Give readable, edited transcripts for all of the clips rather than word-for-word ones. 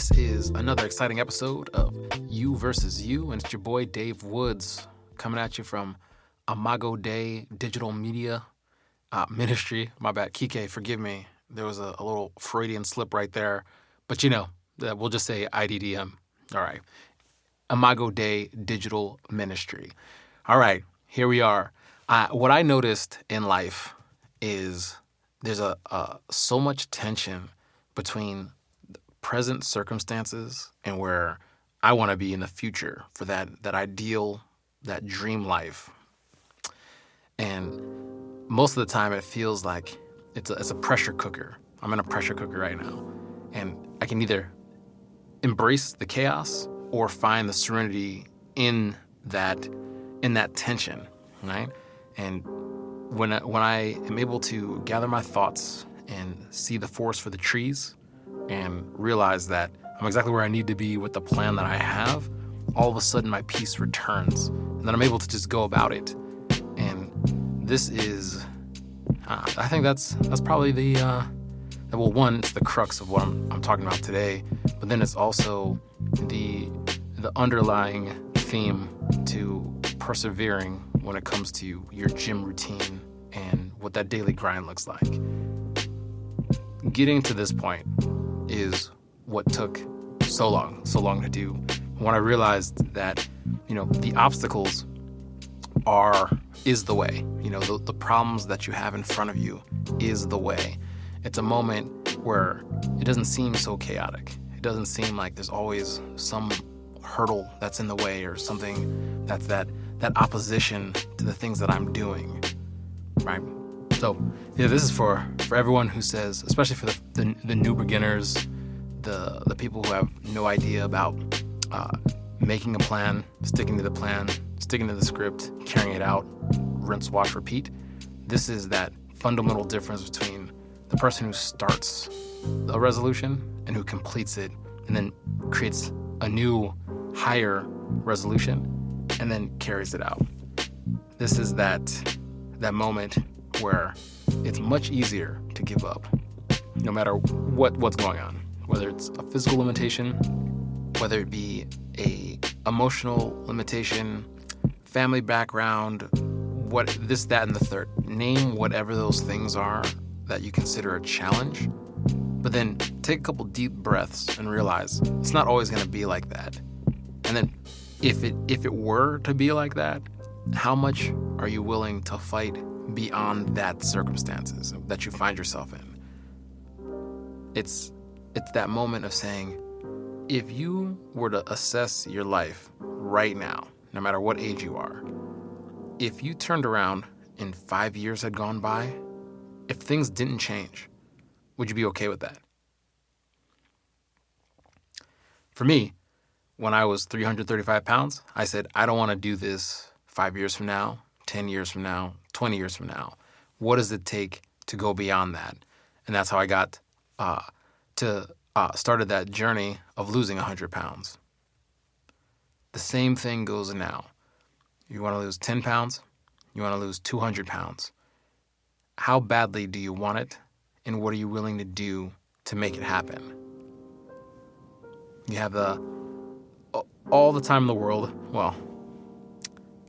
This is another exciting episode of You versus You, and it's your boy Dave Woods coming at you from Imago Dei Digital Media Ministry. My bad, Kike, forgive me. There was a little Freudian slip right there, but we'll just say IDDM. All right, Imago Dei Digital Ministry. All right, here we are. What I noticed in life is there's so much tension between present circumstances and where I want to be in the future for that ideal, that dream life. And most of the time it feels like it's a pressure cooker. I'm in a pressure cooker right now. And I can either embrace the chaos or find the serenity in that tension, right? And when I am able to gather my thoughts and see the forest for the trees, and realize that I'm exactly where I need to be with the plan that I have, all of a sudden my peace returns. And then I'm able to just go about it. And this is, I think that's probably one, it's the crux of what I'm talking about today. But then it's also the underlying theme to persevering when it comes to your gym routine and what that daily grind looks like. Getting to this point is what took so long to do. When I realized that, the obstacles is the way. The problems that you have in front of you is the way. It's a moment where it doesn't seem so chaotic. It doesn't seem like there's always some hurdle that's in the way or something that's that opposition to the things that I'm doing, right? So, this is for everyone who says, especially for the new beginners, the people who have no idea about making a plan, sticking to the plan, sticking to the script, carrying it out, rinse, wash, repeat. This is that fundamental difference between the person who starts a resolution and who completes it and then creates a new, higher resolution and then carries it out. This is that moment where it's much easier to give up, no matter what's going on, whether it's a physical limitation, whether it be a emotional limitation, family background, this, that, and the third. Name whatever those things are that you consider a challenge, but then take a couple deep breaths and realize it's not always going to be like that. And then if it were to be like that, how much are you willing to fight beyond that circumstances that you find yourself in? It's that moment of saying, if you were to assess your life right now, no matter what age you are, if you turned around and 5 years had gone by, if things didn't change, would you be okay with that? For me, when I was 335 pounds, I said, I don't want to do this 5 years from now, 10 years from now, 20 years from now. What does it take to go beyond that? And that's how I got started that journey of losing 100 pounds. The same thing goes now. You want to lose 10 pounds? You want to lose 200 pounds? How badly do you want it? And what are you willing to do to make it happen? You have all the time in the world. Well,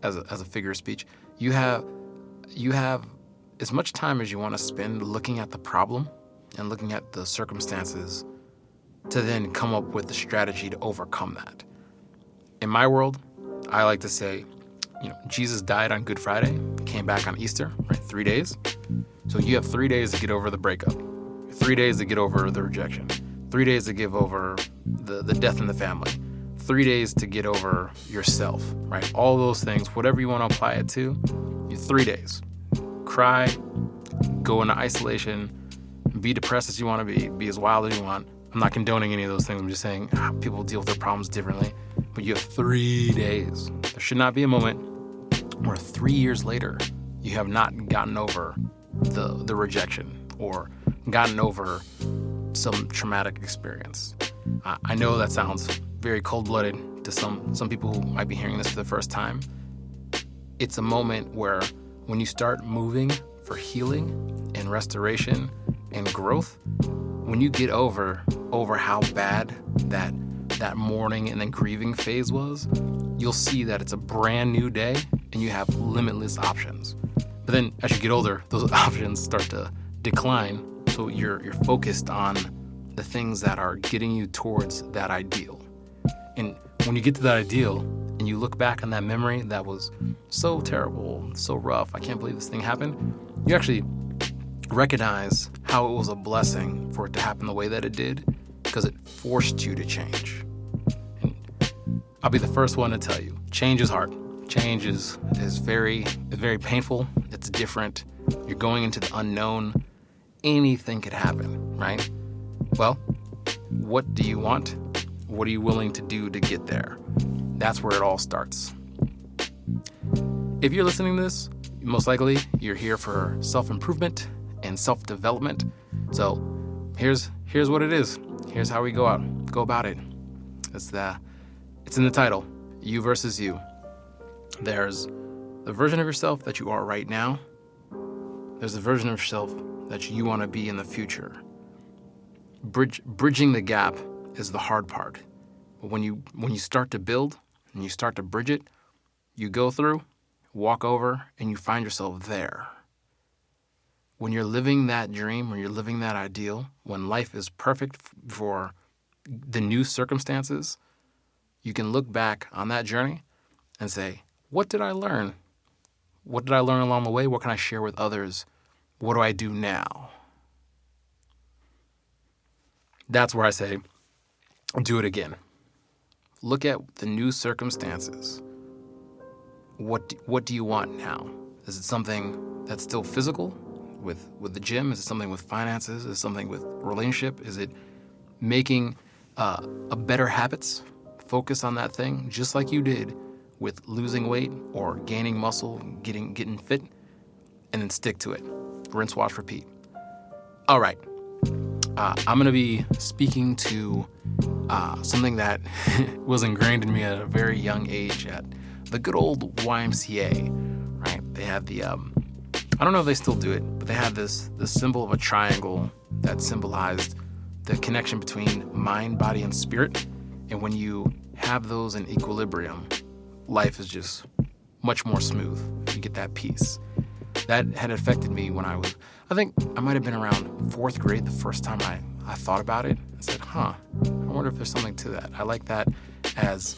as a figure of speech, you have as much time as you want to spend looking at the problem and looking at the circumstances to then come up with the strategy to overcome that. In my world, I like to say, Jesus died on Good Friday, came back on Easter, right? 3 days. So you have 3 days to get over the breakup, 3 days to get over the rejection, 3 days to give over the death in the family, 3 days to get over yourself, right? All those things, whatever you want to apply it to, you 3 days. Cry, go into isolation, be depressed as you want to be as wild as you want. I'm not condoning any of those things. I'm just saying people deal with their problems differently. But you have 3 days. There should not be a moment where 3 years later you have not gotten over the rejection or gotten over some traumatic experience. I know that sounds very cold-blooded to some people who might be hearing this for the first time. It's a moment where when you start moving for healing and restoration and growth, when you get over how bad that mourning and then grieving phase was, you'll see that it's a brand new day and you have limitless options. But then as you get older, those options start to decline. So you're focused on the things that are getting you towards that ideal. And when you get to that ideal and you look back on that memory that was so terrible, so rough, I can't believe this thing happened, you actually recognize how it was a blessing for it to happen the way that it did, because it forced you to change. And I'll be the first one to tell you, change is hard. Change is very painful. It's different. You're going into the unknown. Anything could happen, right? Well, what do you want? What are you willing to do to get there? That's where it all starts. If you're listening to this, most likely you're here for self-improvement and self-development. So here's what it is. Here's how we go about it. It's in the title, You versus You. There's the version of yourself that you are right now. There's the version of yourself that you want to be in the future. Bridging the gap is the hard part. But when you start to build and you start to bridge it, you go through, walk over, and you find yourself there. When you're living that dream, when you're living that ideal, when life is perfect for the new circumstances, you can look back on that journey and say, what did I learn? What did I learn along the way? What can I share with others? What do I do now? That's where I say, do it again. Look at the new circumstances. What do you want now? Is it something that's still physical with the gym? Is it something with finances? Is it something with relationship? Is it making a better habits? Focus on that thing, just like you did with losing weight or gaining muscle, getting fit, and then stick to it. Rinse, wash, repeat. All right. I'm going to be speaking to something that was ingrained in me at a very young age at the good old YMCA, right? They had the, I don't know if they still do it, but they had the symbol of a triangle that symbolized the connection between mind, body, and spirit. And when you have those in equilibrium, life is just much more smooth. You get that peace. That had affected me when I think I might have been around fourth grade the first time I thought about it. I said, I wonder if there's something to that. I like that as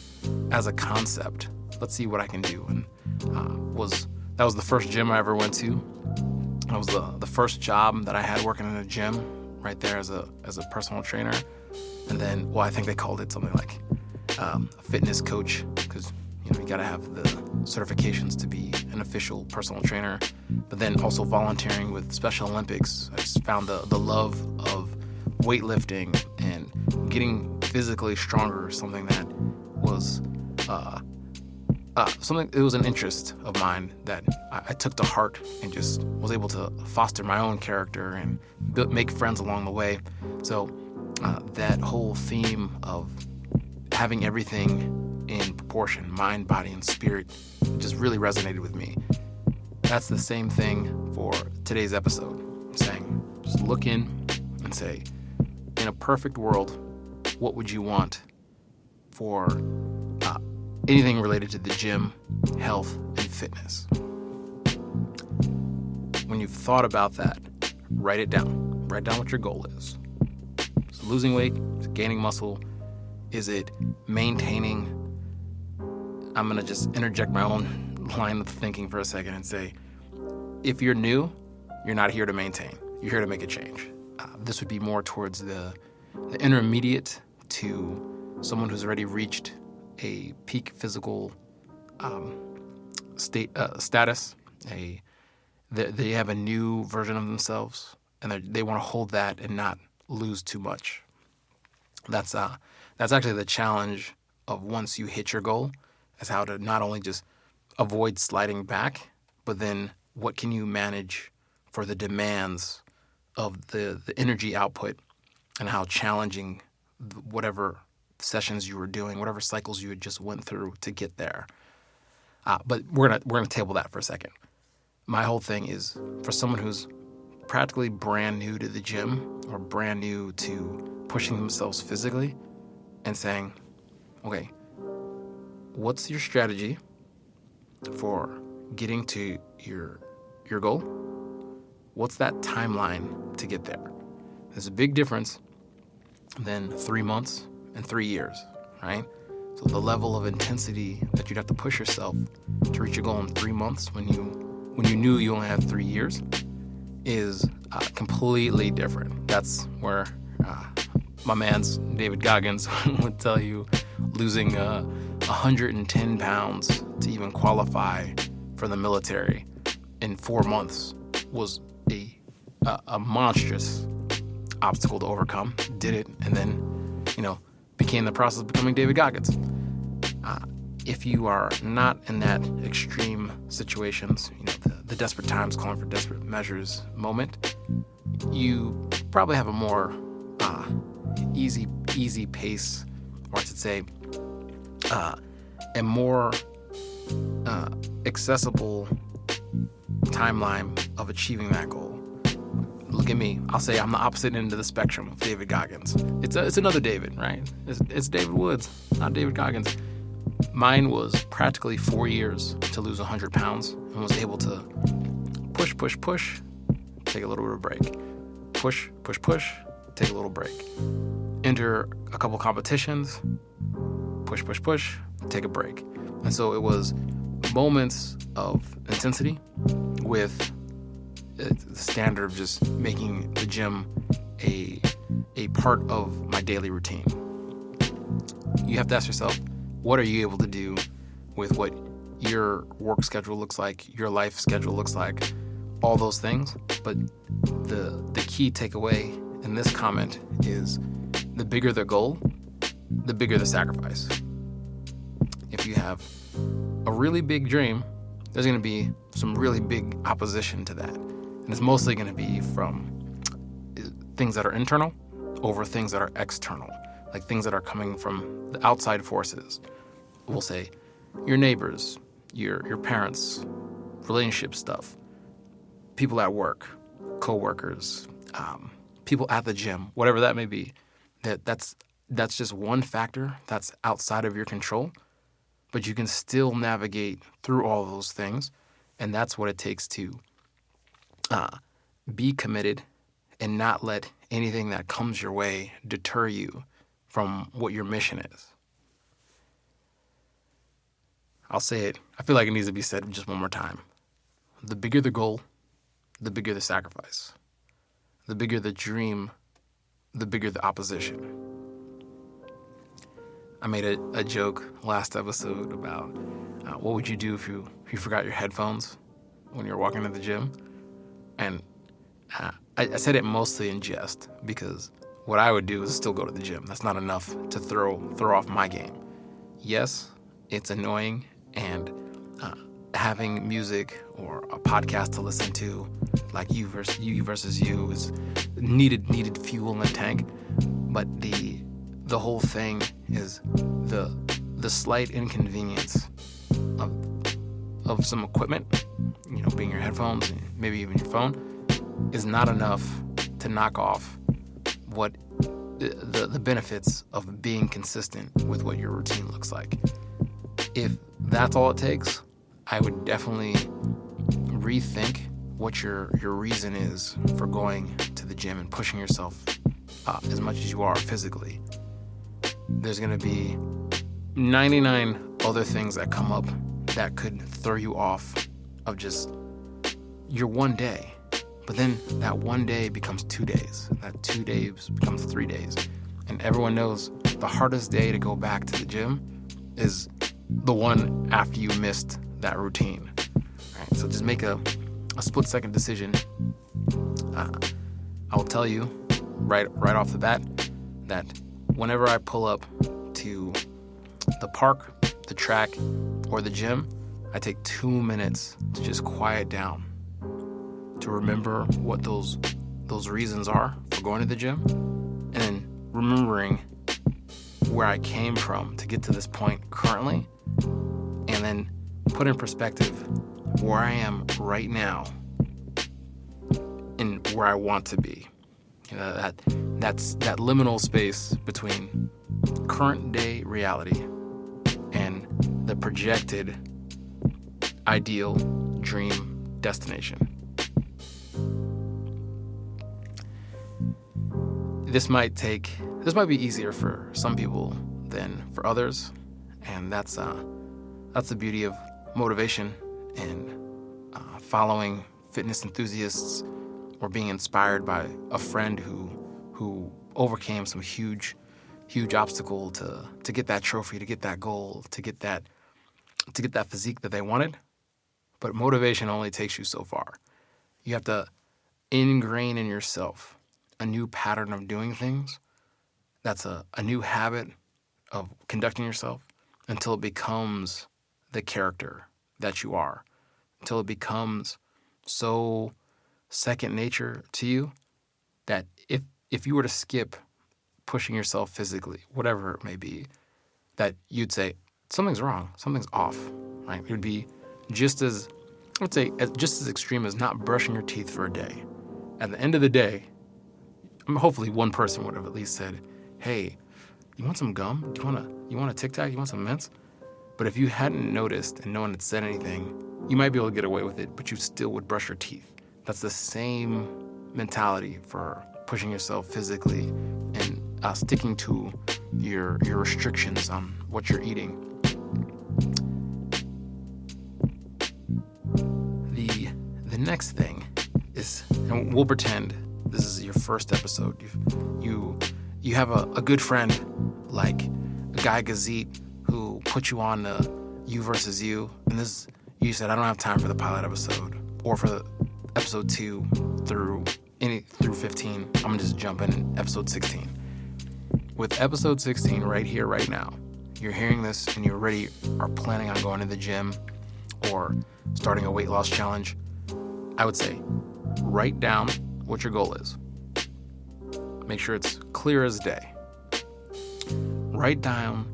a concept. Let's see what I can do. And that was the first gym I ever went to. That was the first job that I had working in a gym right there as a personal trainer. And then, I think they called it something like a fitness coach, because you got to have the certifications to be an official personal trainer. But then also volunteering with Special Olympics. I just found the love of weightlifting and getting physically stronger, something that was it was an interest of mine that I took to heart and just was able to foster my own character and make friends along the way. So that whole theme of having everything in proportion, mind, body, and spirit, just really resonated with me. That's the same thing for today's episode. I'm saying, just look in and say, in a perfect world, what would you want for anything related to the gym, health, and fitness? When you've thought about that, write it down. Write down what your goal is. Is it losing weight? Is it gaining muscle? Is it maintaining? I'm going to just interject my own line of thinking for a second and say, if you're new, you're not here to maintain. You're here to make a change. This would be more towards the intermediate to someone who's already reached a peak physical status. They have a new version of themselves, and they want to hold that and not lose too much. That's actually the challenge of once you hit your goal, is how to not only just avoid sliding back, but then what can you manage for the demands of the energy output, and how challenging whatever sessions you were doing, whatever cycles you had just went through to get there. But we're gonna table that for a second. My whole thing is for someone who's practically brand new to the gym or brand new to pushing themselves physically and saying, okay, what's your strategy for getting to your goal? What's that timeline to get there? There's a big difference than 3 months and 3 years, right? So the level of intensity that you'd have to push yourself to reach your goal in 3 months when you knew you only had 3 years is completely different. That's where my man's David Goggins would tell you losing 110 pounds to even qualify for the military in 4 months was a monstrous obstacle to overcome. Did it, and then, became the process of becoming David Goggins. If you are not in that extreme situations, the desperate times calling for desperate measures moment, you probably have a more easy pace, or I should say, a more accessible timeline of achieving that goal. Look at me. I'll say I'm the opposite end of the spectrum of David Goggins. It's another David, right? It's David Woods, not David Goggins. Mine was practically 4 years to lose 100 pounds and was able to push, take a little bit of break. Push, take a little break. Enter a couple competitions, push, take a break. And so it was moments of intensity with the standard of just making the gym a part of my daily routine. You have to ask yourself, what are you able to do with what your work schedule looks like, your life schedule looks like, all those things. But the key takeaway in this comment is the bigger the goal, the bigger the sacrifice. If you have a really big dream, there's going to be some really big opposition to that. And it's mostly going to be from things that are internal over things that are external, like things that are coming from the outside forces. We'll say your neighbors, your parents, relationship stuff, people at work, co-workers, people at the gym, whatever that may be. That's just one factor that's outside of your control, but you can still navigate through all those things, and that's what it takes to be committed and not let anything that comes your way deter you from what your mission is. I'll say it. I feel like it needs to be said just one more time. The bigger the goal, the bigger the sacrifice. The bigger the dream, the bigger the opposition. I made a joke last episode about what would you do if you forgot your headphones when you're walking to the gym? And I said it mostly in jest, because what I would do is still go to the gym. That's not enough to throw off my game. Yes, it's annoying, and having music or a podcast to listen to, like you versus you, is needed fuel in the tank. But the whole thing is the slight inconvenience of some equipment, being your headphones, maybe even your phone, is not enough to knock off what the benefits of being consistent with what your routine looks like. If that's all it takes, I would definitely rethink what your reason is for going to the gym and pushing yourself as much as you are physically. There's going to be 99 other things that come up that could throw you off of just your one day. But then that one day becomes 2 days. That 2 days becomes 3 days. And everyone knows the hardest day to go back to the gym is the one after you missed that routine. All right, so just make a split-second decision. I'll tell you right off the bat that whenever I pull up to the park, the track, or the gym, I take 2 minutes to just quiet down, to remember what those reasons are for going to the gym, and then remembering where I came from to get to this point currently, and then put in perspective where I am right now and where I want to be. That's that liminal space between current day reality and the projected ideal dream destination. This might be easier for some people than for others, and that's the beauty of motivation and following fitness enthusiasts or being inspired by a friend who overcame some huge obstacle to get that trophy, to get that goal, to get that physique that they wanted. But motivation only takes you so far. You have to ingrain in yourself a new pattern of doing things. That's a new habit of conducting yourself until it becomes the character that you are, until it becomes so second nature to you that if you were to skip pushing yourself physically, whatever it may be, that you'd say, something's wrong, something's off, right? It would be just as extreme as not brushing your teeth for a day. At the end of the day, hopefully one person would have at least said, hey, you want some gum? You want a Tic Tac? You want some mints? But if you hadn't noticed and no one had said anything, you might be able to get away with it, but you still would brush your teeth. That's the same mentality for pushing yourself physically and sticking to your restrictions on what you're eating. The next thing is, and we'll pretend this is your first episode. You have a good friend like Guy Gazette who put you on the You versus You, and you said, I don't have time for the pilot episode or for the episode 2 through 15. I'm gonna just jump in episode 16. With episode 16 right here, right now, you're hearing this and you already are planning on going to the gym or starting a weight loss challenge. I would say write down what your goal is. Make sure it's clear as day. Write down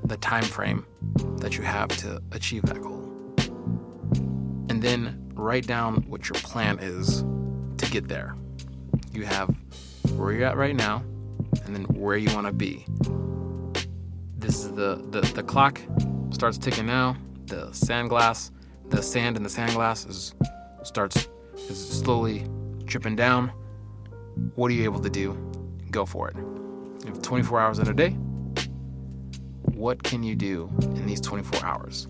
the time frame that you have to achieve that goal. And then write down what your plan is to get there. You have where you're at right now and then where you want to be. This is the clock starts ticking now. The sand in the sand glass is slowly dripping down. What are you able to do? Go for it. You have 24 hours in a day. What can you do in these 24 hours?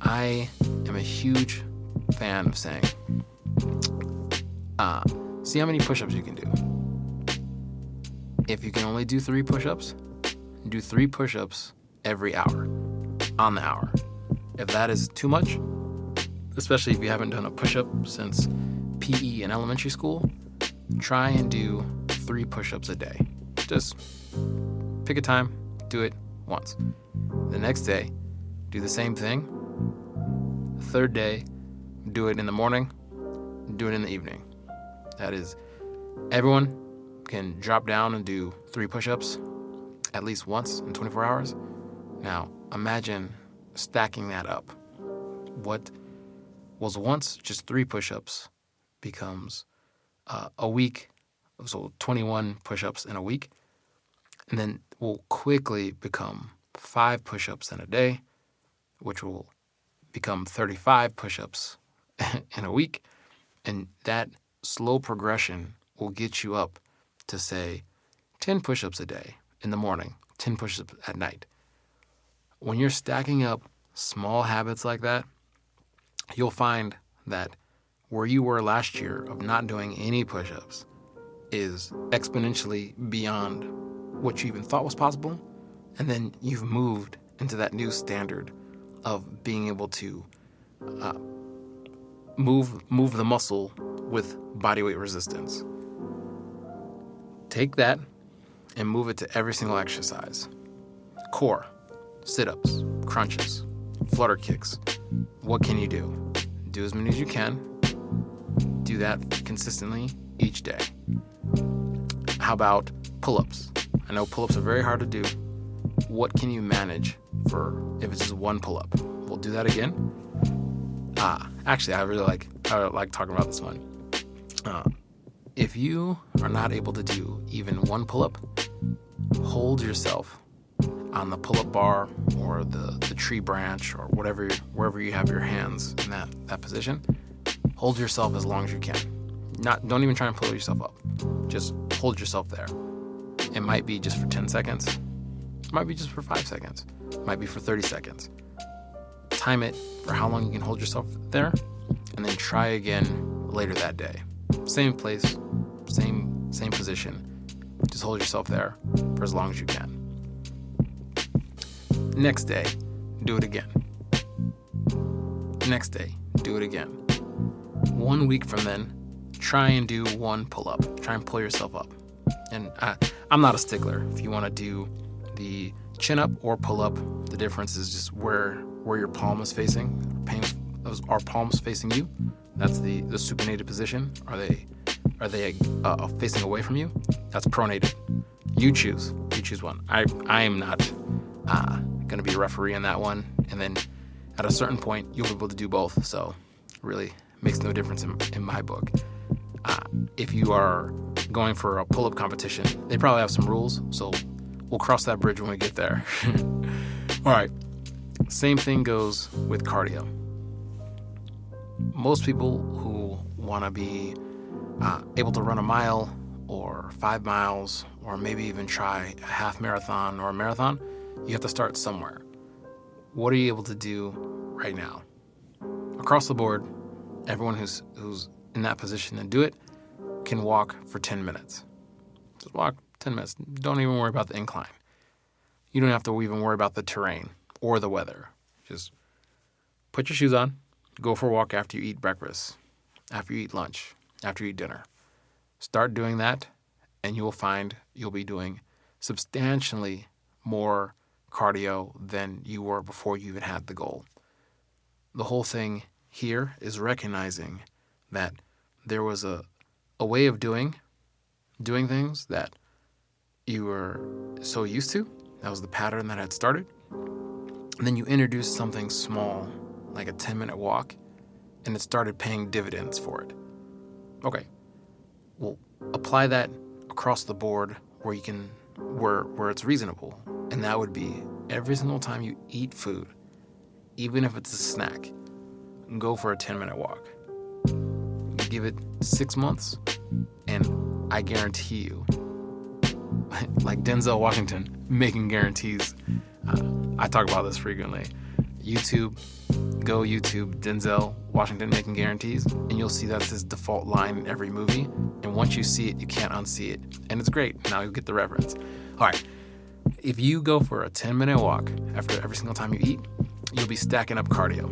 I am a huge fan of saying, see how many push-ups you can do. If you can only do 3 push-ups, do 3 push-ups every hour, on the hour. If that is too much, especially if you haven't done a push-up since PE in elementary school, try and do 3 push-ups a day. Just pick a time, do it once. The next day, do the same thing. The third day, do it in the morning, do it in the evening. That is, everyone can drop down and do 3 push-ups at least once in 24 hours. Now, imagine stacking that up. What was once just 3 push-ups becomes a week, so 21 push-ups in a week, and then will quickly become 5 push-ups in a day, which will become 35 push-ups in a week, and that slow progression will get you up to, say, 10 push-ups a day in the morning, 10 push-ups at night. When you're stacking up small habits like that, you'll find that where you were last year of not doing any push-ups is exponentially beyond what you even thought was possible, and then you've moved into that new standard of being able to move the muscle with bodyweight resistance. Take that and move it to every single exercise. Core, sit-ups, crunches, flutter kicks. What can you do? Do as many as you can. Do that consistently each day. How about pull-ups? I know pull-ups are very hard to do. What can you manage for if it's just 1 pull-up? We'll do that again. Actually, I like talking about this one. If you are not able to do even one pull-up, hold yourself on the pull-up bar or the tree branch or wherever you have your hands in that position. Hold yourself as long as you can. Don't even try and pull yourself up. Just hold yourself there. It might be just for 10 seconds. It might be just for 5 seconds. It might be for 30 seconds. Time it for how long you can hold yourself there, and then try again later that day. Same place, same position. Just hold yourself there for as long as you can. Next day, do it again. Next day, do it again. 1 week from then, try and do one pull-up. Try and pull yourself up. And I'm not a stickler. If you want to do the chin-up or pull-up, the difference is just where your palm is facing. Are palms facing you? That's the supinated position. Are they facing away from you? That's pronated. You choose one. I am not going to be a referee on that one. And then at a certain point, you'll be able to do both. So really makes no difference in my book. If you are going for a pull-up competition, they probably have some rules. So we'll cross that bridge when we get there. All right. Same thing goes with cardio. Most people who want to be able to run a mile or 5 miles or maybe even try a half marathon or a marathon, you have to start somewhere. What are you able to do right now? Across the board, everyone who's in that position to do it can walk for 10 minutes. Just walk 10 minutes. Don't even worry about the incline. You don't have to even worry about the terrain or the weather. Just put your shoes on, go for a walk after you eat breakfast, after you eat lunch, after you eat dinner. Start doing that, and you will find you'll be doing substantially more cardio than you were before you even had the goal. The whole thing here is recognizing that there was a way of doing things that you were so used to. That was the pattern that had started. And then you introduced something small, like a 10-minute walk, and it started paying dividends for it. Okay, well, apply that across the board where it's reasonable. And that would be every single time you eat food, even if it's a snack, go for a 10-minute walk. Give it 6 months, and I guarantee you, like Denzel Washington making guarantees. I talk about this frequently. Go YouTube Denzel Washington making guarantees, and you'll see that's his default line in every movie. And once you see it, you can't unsee it. And it's great. Now you'll get the reference. All right. If you go for a 10-minute walk after every single time you eat, you'll be stacking up cardio.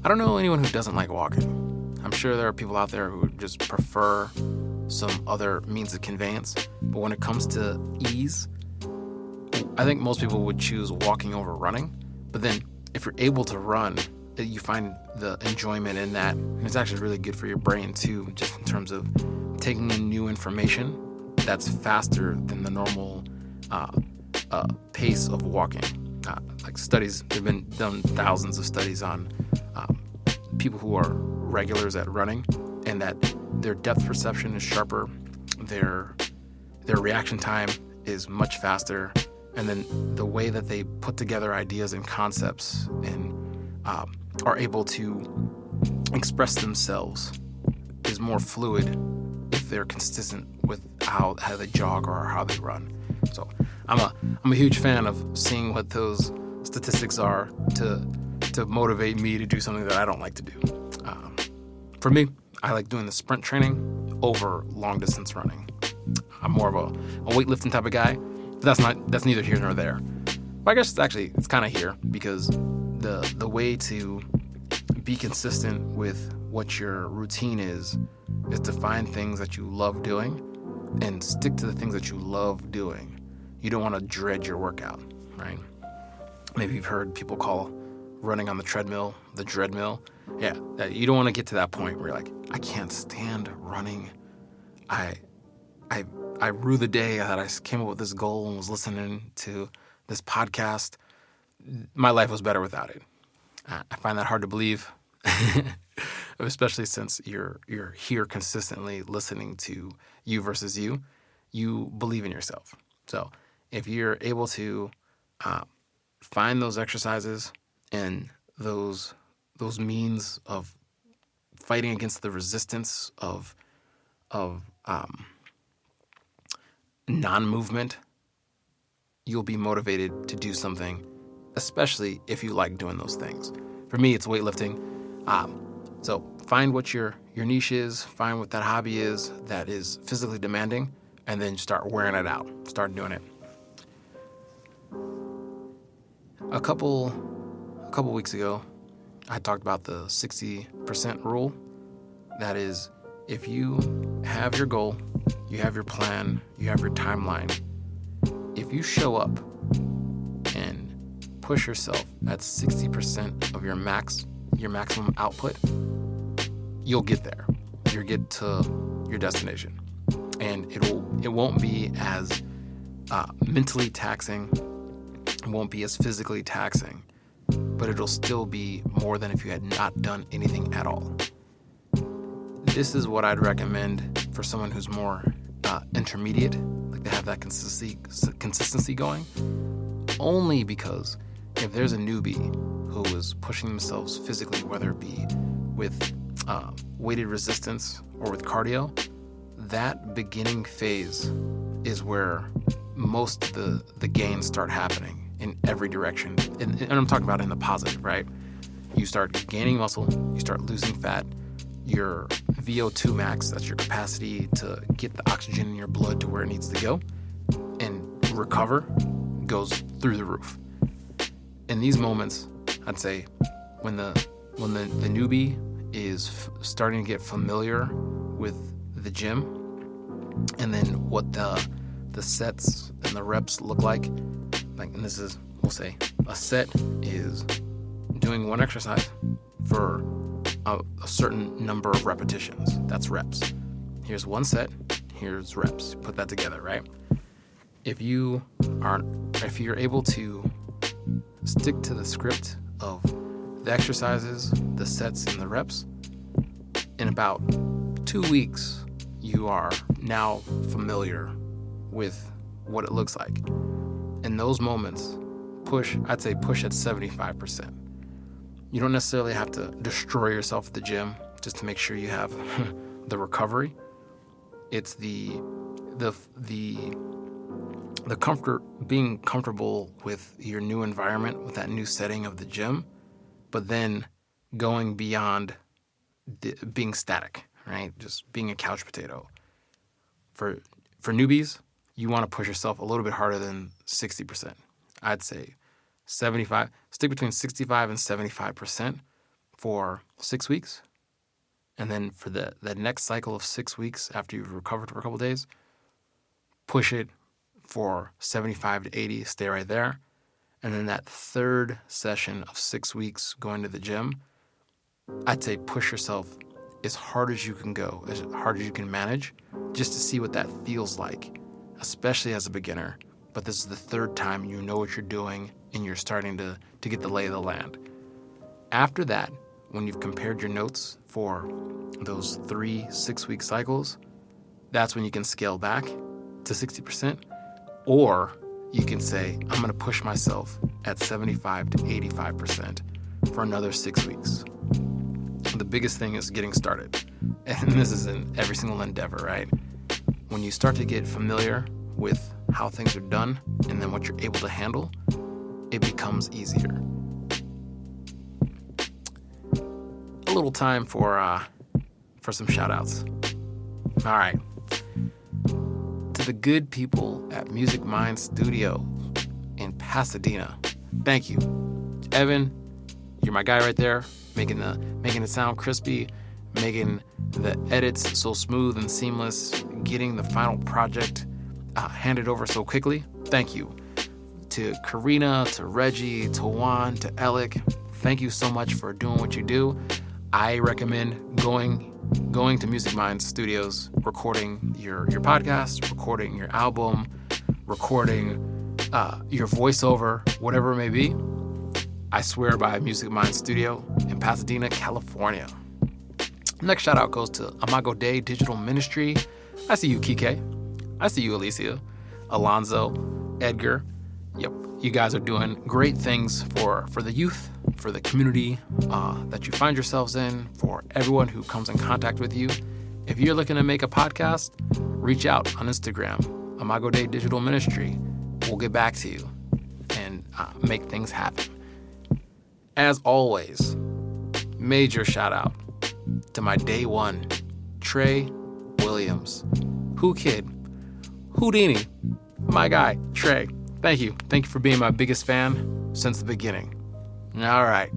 I don't know anyone who doesn't like walking. I'm sure there are people out there who just prefer some other means of conveyance. But when it comes to ease, I think most people would choose walking over running. But then if you're able to run, you find the enjoyment in that. And it's actually really good for your brain too, just in terms of taking in new information that's faster than the normal pace of walking. Like studies, there have been done thousands of studies on people who are regulars at running, and that their depth perception is sharper, their reaction time is much faster, and then the way that they put together ideas and concepts and are able to express themselves is more fluid if they're consistent with how they jog or how they run. So I'm a huge fan of seeing what those statistics are to motivate me to do something that I don't like to do. For me, I like doing the sprint training over long distance running. I'm more of a weightlifting type of guy, but that's neither here nor there. But I guess it's kind of here, because the way to be consistent with what your routine is to find things that you love doing and stick to the things that you love doing. You don't want to dread your workout, right? Maybe you've heard people call running on the treadmill the dreadmill. Yeah, you don't want to get to that point where you're like, I can't stand running. I rue the day that I came up with this goal and was listening to this podcast. My life was better without it. I find that hard to believe, especially since you're here consistently listening to You Versus You. You believe in yourself. So if you're able to find those exercises and those means of fighting against the resistance of non-movement, you'll be motivated to do something, especially if you like doing those things. For me, it's weightlifting. So find what your niche is, find what that hobby is that is physically demanding, and then start wearing it out. Start doing it. A couple weeks ago, I talked about the 60% rule. That is, if you have your goal, you have your plan, you have your timeline, if you show up and push yourself at 60% of your maximum output, you'll get there. You'll get to your destination. And it won't be as mentally taxing, it won't be as physically taxing, but it'll still be more than if you had not done anything at all. This is what I'd recommend for someone who's more intermediate, like they have that consistency going, only because if there's a newbie who is pushing themselves physically, whether it be with weighted resistance or with cardio, that beginning phase is where most of the gains start happening in every direction. And I'm talking about in the positive, right? You start gaining muscle, you start losing fat, your VO2 max, that's your capacity to get the oxygen in your blood to where it needs to go and recover, goes through the roof. In these moments, I'd say when the newbie is starting to get familiar with the gym and then what the sets and the reps look like, and this is, we'll say, a set is doing one exercise for a certain number of repetitions. That's reps. Here's one set, here's reps. Put that together, right? If you're able to stick to the script of the exercises, the sets, and the reps, in about 2 weeks, you are now familiar with what it looks like. In those moments, I'd say push at 75%. You don't necessarily have to destroy yourself at the gym just to make sure you have the recovery. It's being comfortable with your new environment, with that new setting of the gym, but then going beyond being static, right? Just being a couch potato. For newbies, you want to push yourself a little bit harder than 60%. I'd say 75, stick between 65 and 75% for 6 weeks. And then for the next cycle of 6 weeks after you've recovered for a couple of days, push it for 75 to 80, stay right there. And then that third session of 6 weeks going to the gym, I'd say push yourself as hard as you can go, as hard as you can manage, just to see what that feels like, especially as a beginner. But this is the third time you know what you're doing and you're starting to get the lay of the land. After that, when you've compared your notes for those 3 6-week cycles, that's when you can scale back to 60%, or you can say, I'm going to push myself at 75 to 85% for another 6 weeks. The biggest thing is getting started. And this is in every single endeavor, right? When you start to get familiar with how things are done and then what you're able to handle, it becomes easier. A little time for some shout outs. All right. To the good people at Music Mind Studio in Pasadena, thank you. Evan, you're my guy right there, making it sound crispy, making the edits so smooth and seamless, getting the final project handed over so quickly. Thank you. To Karina, to Reggie, to Juan, to Alec, thank you so much for doing what you do. I recommend going to Music Mind Studios, recording your podcast, recording your album, recording your voiceover, whatever it may be. I Swear by Music Mind Studio in Pasadena, California. Next shout out goes to Imago Dei Digital Ministry. I see you, Kike. I see you, Alicia, Alonzo, Edgar. Yep, you guys are doing great things for the youth, for the community that you find yourselves in, for everyone who comes in contact with you. If you're looking to make a podcast, reach out on Instagram, Imago Dei Digital Ministry. We'll get back to you and make things happen. As always, major shout out to my day one, Trey Williams. Who kid? Houdini. My guy, Trey. Thank you. Thank you for being my biggest fan since the beginning. All right.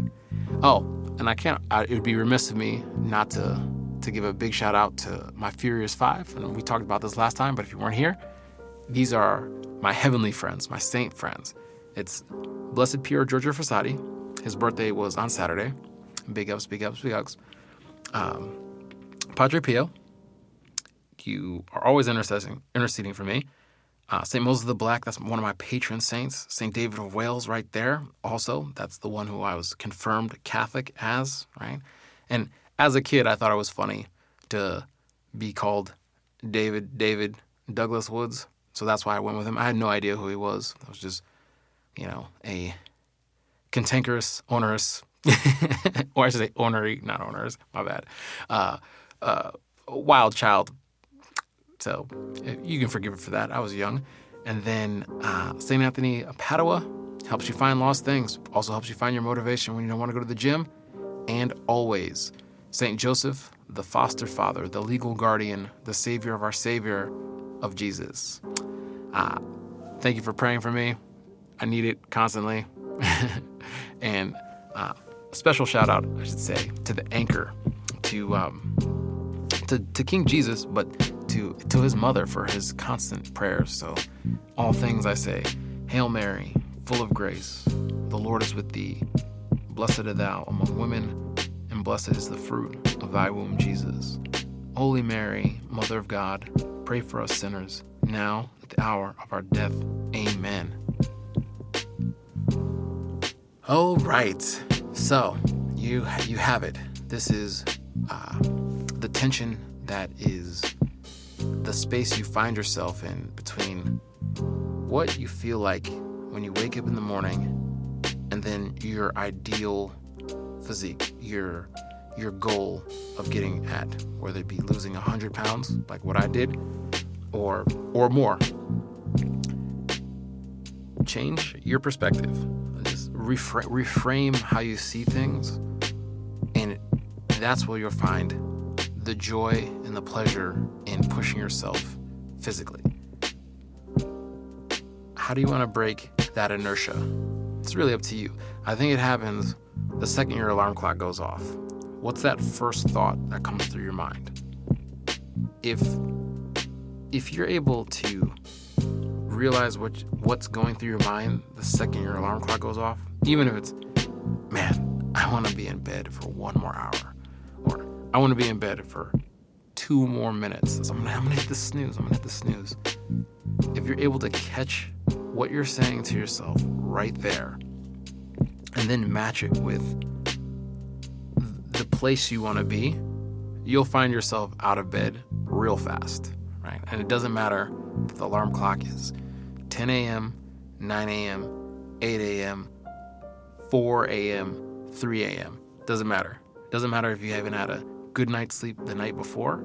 Oh, and it would be remiss of me not to give a big shout out to my Furious Five. And we talked about this last time, but if you weren't here, these are my heavenly friends, my saint friends. It's Blessed Pure Giorgio Frassati. His birthday was on Saturday. Big ups, big ups, big ups. Padre Pio, you are always interceding for me. St. Moses the Black, that's one of my patron saints. St. David of Wales right there. Also, that's the one who I was confirmed Catholic as, right? And as a kid, I thought it was funny to be called David Douglas Woods. So that's why I went with him. I had no idea who he was. I was just, a cantankerous, onerous, or I should say ornery, not onerous, my bad, wild child. So you can forgive it for that. I was young. And then St. Anthony of Padua helps you find lost things. Also helps you find your motivation when you don't want to go to the gym. And always, St. Joseph, the foster father, the legal guardian, the savior of our Savior of Jesus. Thank you for praying for me. I need it constantly. And special shout out, I should say, to the anchor, to King Jesus, but to his mother for his constant prayers. So all things I say, Hail Mary, full of grace, the Lord is with thee. Blessed art thou among women, and blessed is the fruit of thy womb, Jesus. Holy Mary, Mother of God, pray for us sinners, now at the hour of our death. Amen. All right, so you have it. This is the tension that is the space you find yourself in between what you feel like when you wake up in the morning and then your ideal physique, your goal of getting at, whether it be losing 100 pounds, like what I did, or more. Change your perspective. Just reframe how you see things, and that's where you'll find the joy and the pleasure in pushing yourself physically. How do you want to break that inertia? It's really up to you. I think it happens the second your alarm clock goes off. What's that first thought that comes through your mind? If you're able to realize what's going through your mind the second your alarm clock goes off, even if it's, man, I want to be in bed for 1 more hour, or I want to be in bed for 2 more minutes. So I'm gonna hit the snooze. If you're able to catch what you're saying to yourself right there, and then match it with the place you want to be, you'll find yourself out of bed real fast, right? And it doesn't matter if the alarm clock is 10 a.m., 9 a.m., 8 a.m., 4 a.m., 3 a.m. Doesn't matter. Doesn't matter if you haven't had a good night's sleep the night before.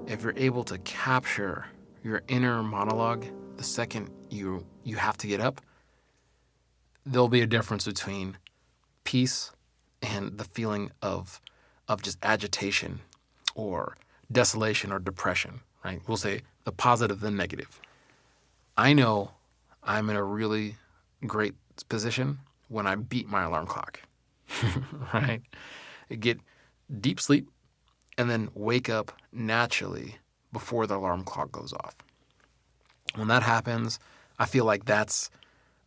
If you're able to capture your inner monologue the second you have to get up, there'll be a difference between peace and the feeling of just agitation or desolation or depression, right? We'll say the positive, the negative. I know I'm in a really great position when I beat my alarm clock, right? I get deep sleep and then wake up naturally before the alarm clock goes off. When that happens, I feel like that's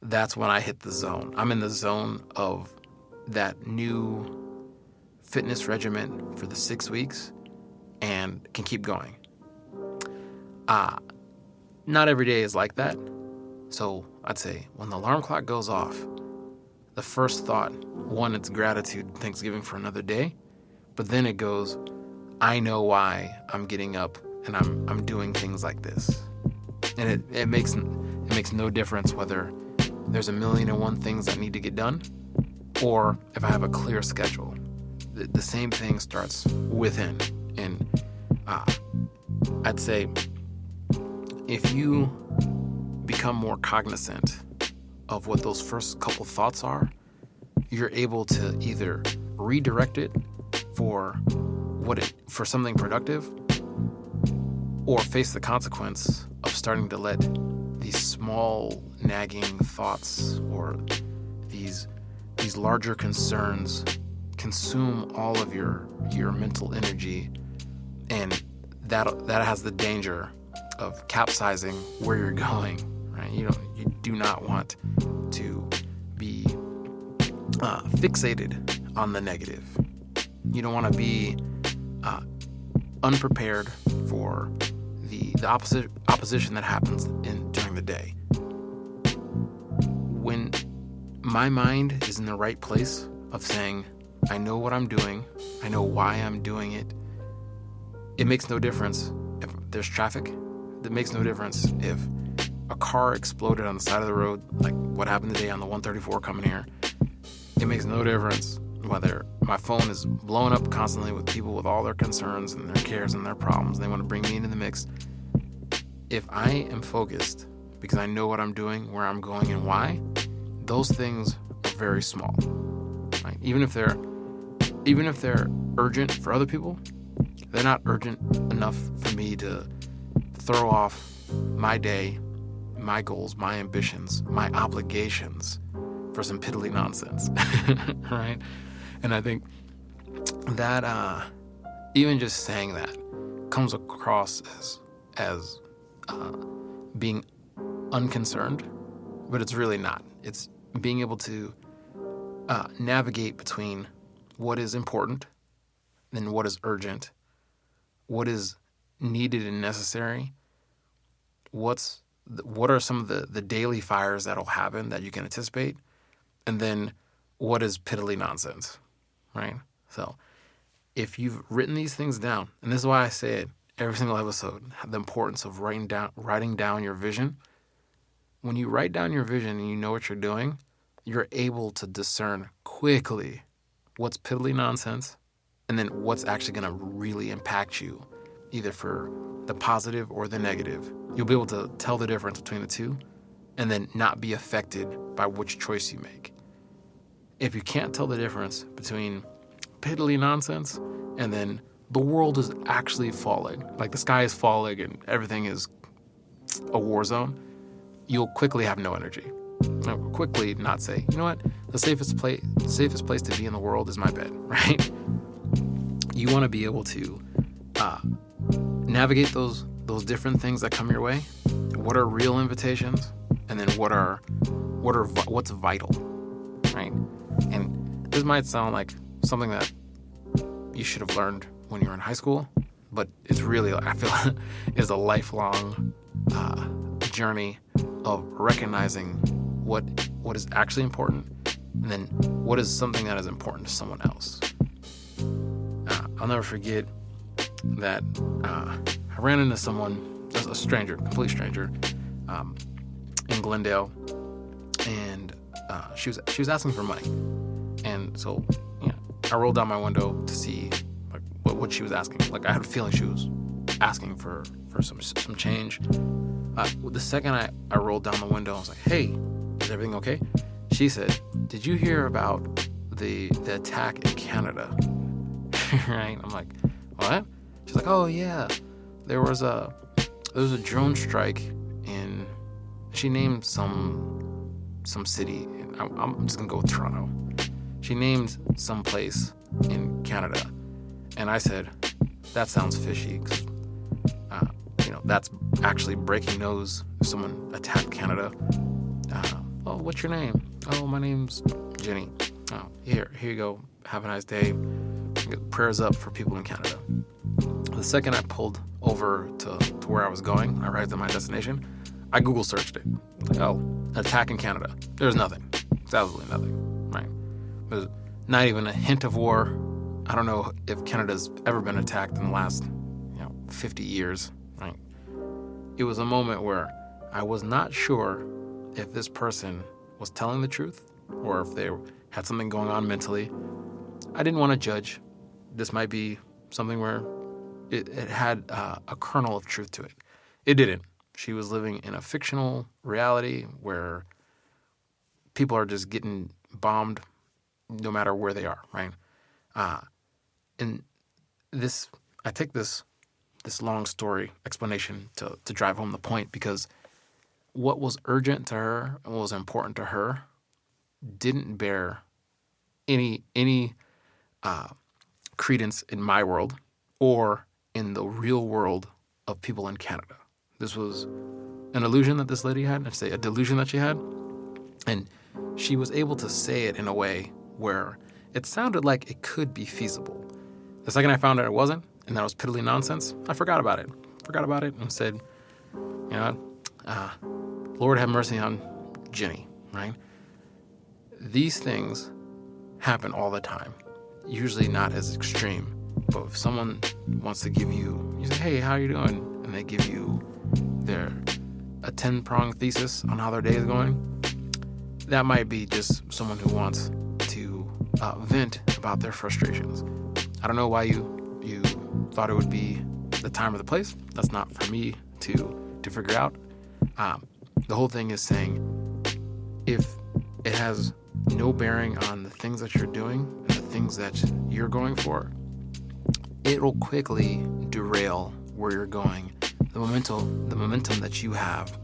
when I hit the zone. I'm in the zone of that new fitness regimen for the 6 weeks and can keep going. Not every day is like that. So I'd say when the alarm clock goes off, the first thought, one, it's gratitude, thanksgiving for another day. But then it goes, I know why I'm getting up and I'm doing things like this. And it makes no difference whether there's 1,000,001 things that need to get done or if I have a clear schedule. The same thing starts within. And I'd say if you become more cognizant of what those first couple thoughts are, you're able to either redirect it for something productive, or face the consequence of starting to let these small nagging thoughts or these larger concerns consume all of your mental energy, and that has the danger of capsizing where you're going, right? You do not want to be fixated on the negative. You don't want to be unprepared for the opposition that happens during the day. When my mind is in the right place of saying, I know what I'm doing, I know why I'm doing it, it makes no difference if there's traffic. It makes no difference if a car exploded on the side of the road, like what happened today on the 134 coming here. It makes no difference whether my phone is blowing up constantly with people with all their concerns and their cares and their problems. They want to bring me into the mix. If I am focused because I know what I'm doing, where I'm going, and why, those things are very small. Right? Even if they're urgent for other people, they're not urgent enough for me to throw off my day, my goals, my ambitions, my obligations for some piddly nonsense. Right? And I think that even just saying that comes across as being unconcerned, but it's really not. It's being able to navigate between what is important and what is urgent, what is needed and necessary, what are some of the daily fires that'll happen that you can anticipate, and then what is piddly nonsense, right? So if you've written these things down, and this is why I say it every single episode, the importance of writing down your vision. When you write down your vision and you know what you're doing, you're able to discern quickly what's piddly nonsense and then what's actually going to really impact you, either for the positive or the negative. You'll be able to tell the difference between the two and then not be affected by which choice you make. If you can't tell the difference between piddly nonsense and then the world is actually falling, like the sky is falling and everything is a war zone, you'll quickly have no energy. You'll quickly not say, you know what, the safest place to be in the world is my bed, right? You want to be able to navigate those different things that come your way. What are real invitations, and then what's vital, right? And this might sound like something that you should have learned when you were in high school, but it's really, I feel, is a lifelong journey of recognizing what is actually important, and then what is something that is important to someone else. I'll never forget that I ran into someone, a stranger, complete stranger, in Glendale, and she was asking for money, and so I rolled down my window to see like what she was asking. Like I had a feeling she was asking for some change. The second I rolled down the window, I was like, "Hey, is everything okay?" She said, "Did you hear about the attack in Canada?" Right? I'm like, "What?" She's like, "Oh yeah, there was a drone strike in." She named some city. I'm just gonna go with Toronto. She named some place in Canada, and I said, "That sounds fishy, because that's actually breaking news if someone attacked Canada." "Oh, what's your name?" "Oh, my name's Jenny." "Oh, here you go. Have a nice day. Prayers up for people in Canada." The second I pulled over to where I was going, I arrived at my destination, I Google searched it. Like, oh, attack in Canada. There's nothing. It's absolutely nothing. There's not even a hint of war. I don't know if Canada's ever been attacked in the last 50 years. Right? It was a moment where I was not sure if this person was telling the truth or if they had something going on mentally. I didn't want to judge. This might be something where it had a kernel of truth to it. It didn't. She was living in a fictional reality where people are just getting bombed no matter where they are, right? And this, I take this long story explanation to drive home the point, because what was urgent to her and what was important to her didn't bear any credence in my world or in the real world of people in Canada. This was an illusion that this lady had, I'd say a delusion that she had, and she was able to say it in a way where it sounded like it could be feasible. The second I found out it wasn't, and that was piddly nonsense, I forgot about it. And said, Lord have mercy on Jenny, right? These things happen all the time, usually not as extreme. But if someone wants to give you say, hey, how are you doing? And they give you a 10-pronged thesis on how their day is going, that might be just someone who wants to vent about their frustrations. I don't know why you thought it would be the time or the place. That's not for me to figure out. The whole thing is saying, if it has no bearing on the things that you're doing and the things that you're going for, it will quickly derail where you're going, the momentum that you have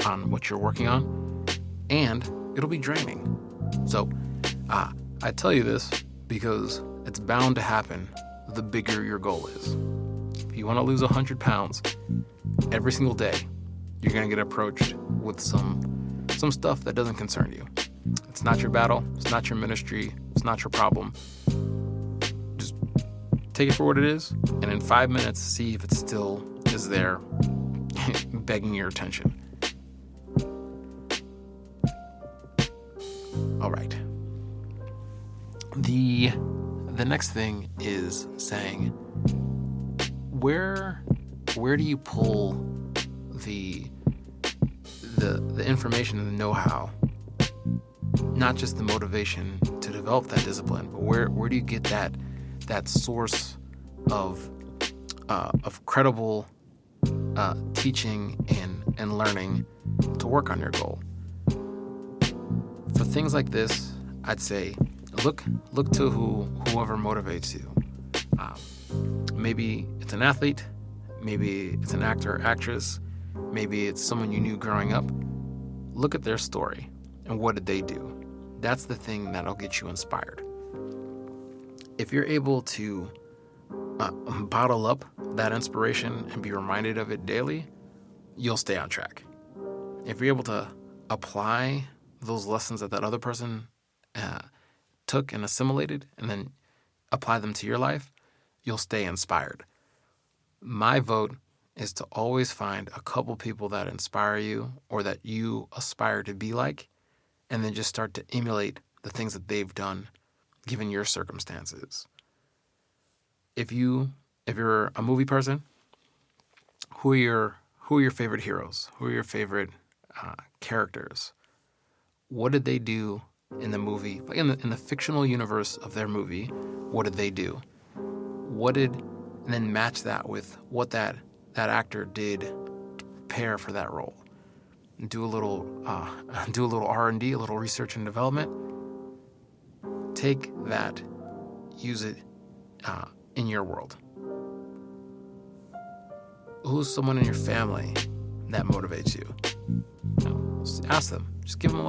on what you're working on, and it'll be draining. So I tell you this because it's bound to happen the bigger your goal is. If you want to lose 100 pounds every single day, you're going to get approached with some stuff that doesn't concern you. It's not your battle. It's not your ministry. It's not your problem. Just take it for what it is, and in 5 minutes, see if it still is there begging your attention. All right. The next thing is saying, where do you pull the information and the know-how, not just the motivation to develop that discipline, but where do you get that source of credible teaching and learning to work on your goal? For things like this, I'd say look to whoever motivates you. Maybe it's an athlete, maybe it's an actor or actress, maybe it's someone you knew growing up. Look at their story and what did they do. That's the thing that'll get you inspired. If you're able to bottle up that inspiration and be reminded of it daily, you'll stay on track. If you're able to apply those lessons that other person took and assimilated and then apply them to your life, you'll stay inspired. My vote is to always find a couple people that inspire you or that you aspire to be like, and then just start to emulate the things that they've done given your circumstances. If you're a movie person, who are your favorite heroes? Who are your favorite characters? What did they do in the movie? In the fictional universe of their movie, what did they do? And then match that with what that actor did to prepare for that role. Do a little R&D, a little research and development. Take that, use it in your world. Who's someone in your family that motivates you? Just ask them. Just give them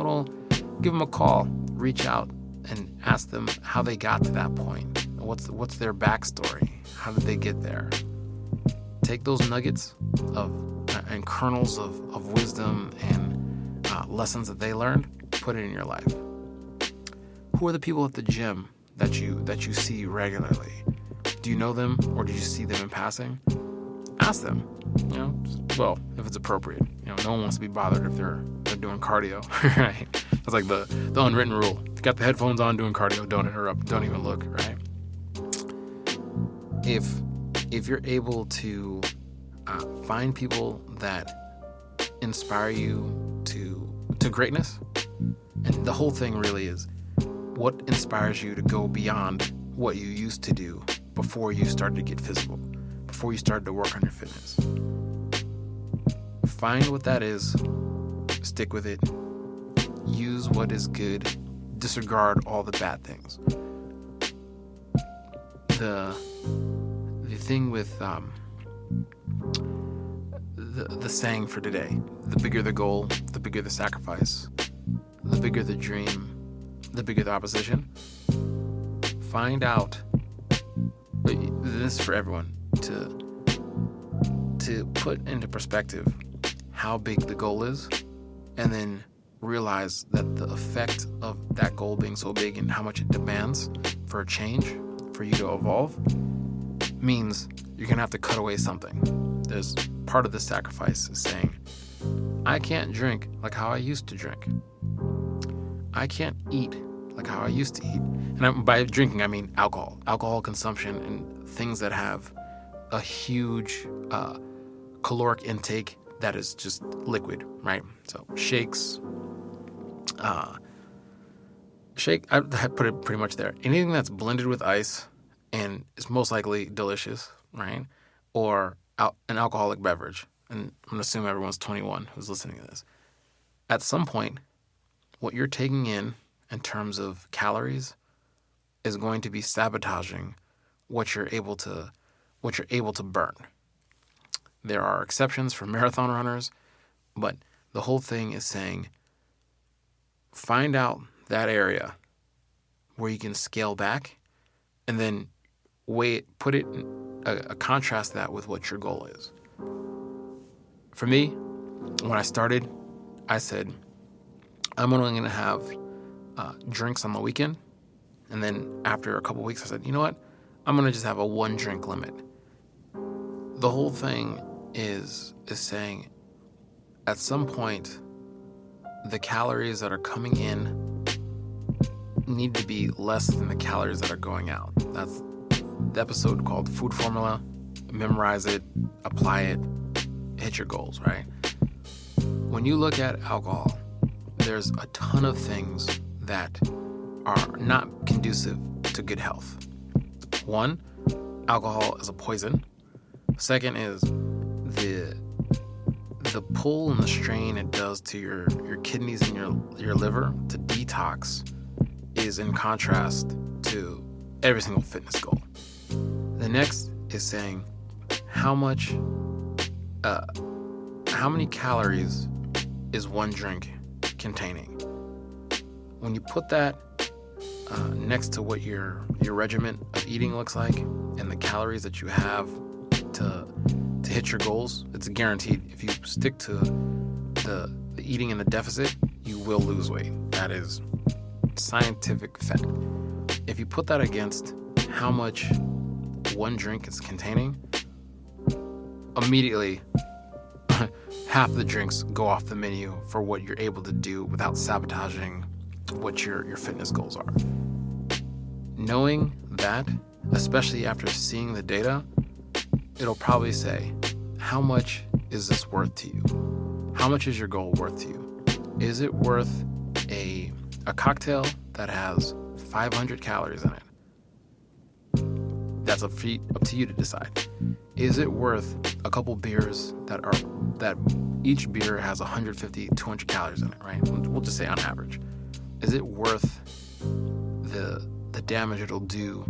a call. Reach out and ask them how they got to that point. What's their backstory? How did they get there? Take those nuggets and kernels of wisdom and lessons that they learned, put it in your life. Who are the people at the gym that you see regularly? Do you know them, or do you see them in passing? Ask them. If it's appropriate. No one wants to be bothered if they're doing cardio, right? That's like the unwritten rule. If you got the headphones on doing cardio, don't interrupt, don't even look, right? If you're able to find people that inspire you to greatness, and the whole thing really is what inspires you to go beyond what you used to do before you started to get physical, before you started to work on your fitness. Find what that is, stick with it, use what is good, disregard all the bad things. The thing with the saying for today, the bigger the goal, the bigger the sacrifice, the bigger the dream, the bigger the opposition. Find out, this is for everyone, to put into perspective how big the goal is, and then realize that the effect of that goal being so big and how much it demands for a change, for you to evolve, means you're going to have to cut away something. There's part of the sacrifice is saying, I can't drink like how I used to drink. I can't eat like how I used to eat. And by drinking, I mean alcohol consumption and things that have a huge caloric intake that is just liquid, right? So shakes, I put it pretty much there. Anything that's blended with ice and is most likely delicious, right? Or an alcoholic beverage. And I'm going to assume everyone's 21 who's listening to this. At some point, what you're taking in terms of calories is going to be sabotaging what you're able to burn. There are exceptions for marathon runners, but the whole thing is saying, find out that area where you can scale back, and then put it contrast that with what your goal is. For me, when I started, I said, I'm only going to have drinks on the weekend. And then after a couple weeks, I said, you know what? I'm going to just have a 1 drink limit. The whole thing is saying, at some point, the calories that are coming in need to be less than the calories that are going out. That's the episode called Food Formula. Memorize it, apply it, hit your goals, right? When you look at alcohol, there's a ton of things that are not conducive to good health. 1, alcohol is a poison. Second is the pull and the strain it does to your kidneys and your liver to detox is in contrast to every single fitness goal. The next is saying how many calories is 1 drink containing. When you put that next to what your regimen of eating looks like and the calories that you have to hit your goals, it's guaranteed. If you stick to the eating in the deficit, you will lose weight. That is scientific fact. If you put that against how much 1 drink is containing, immediately half the drinks go off the menu for what you're able to do without sabotaging what your fitness goals are. Knowing that, especially after seeing the data, it'll probably say, how much is this worth to you? How much is your goal worth to you? Is it worth a cocktail that has 500 calories in it? That's up to you to decide. Is it worth a couple beers that each beer has 150, 200 calories in it, right? We'll just say on average. Is it worth the damage it'll do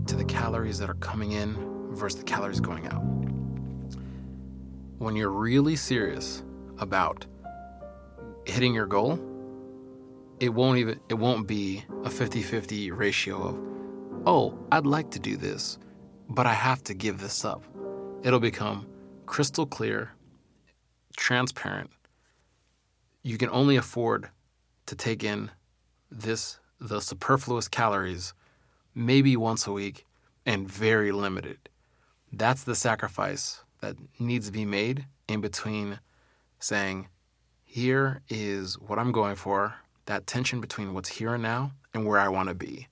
to the calories that are coming in versus the calories going out? When you're really serious about hitting your goal, it won't be a 50-50 ratio of, oh, I'd like to do this, but I have to give this up. It'll become crystal clear, transparent. You can only afford to take in the superfluous calories maybe once a week and very limited. That's the sacrifice that needs to be made in between saying, here is what I'm going for that tension between what's here and now and where I want to be.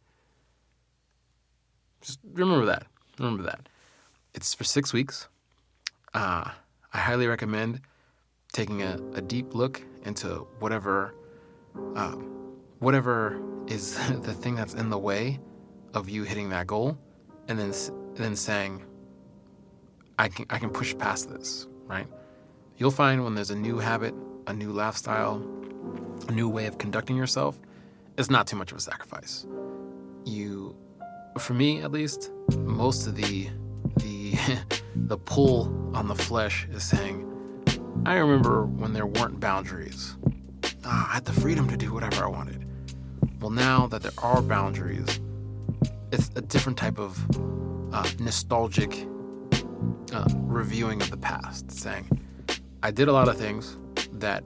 Just remember that. Remember that. It's for 6 weeks. I highly recommend taking a deep look into whatever is the thing that's in the way of you hitting that goal, and then saying, I can push past this, right? You'll find when there's a new habit, a new lifestyle, a new way of conducting yourself, it's not too much of a sacrifice. For me at least, most of the the pull on the flesh is saying, I remember when there weren't boundaries. I had the freedom to do whatever I wanted. Well, now that there are boundaries, it's a different type of nostalgic reviewing of the past, saying, I did a lot of things that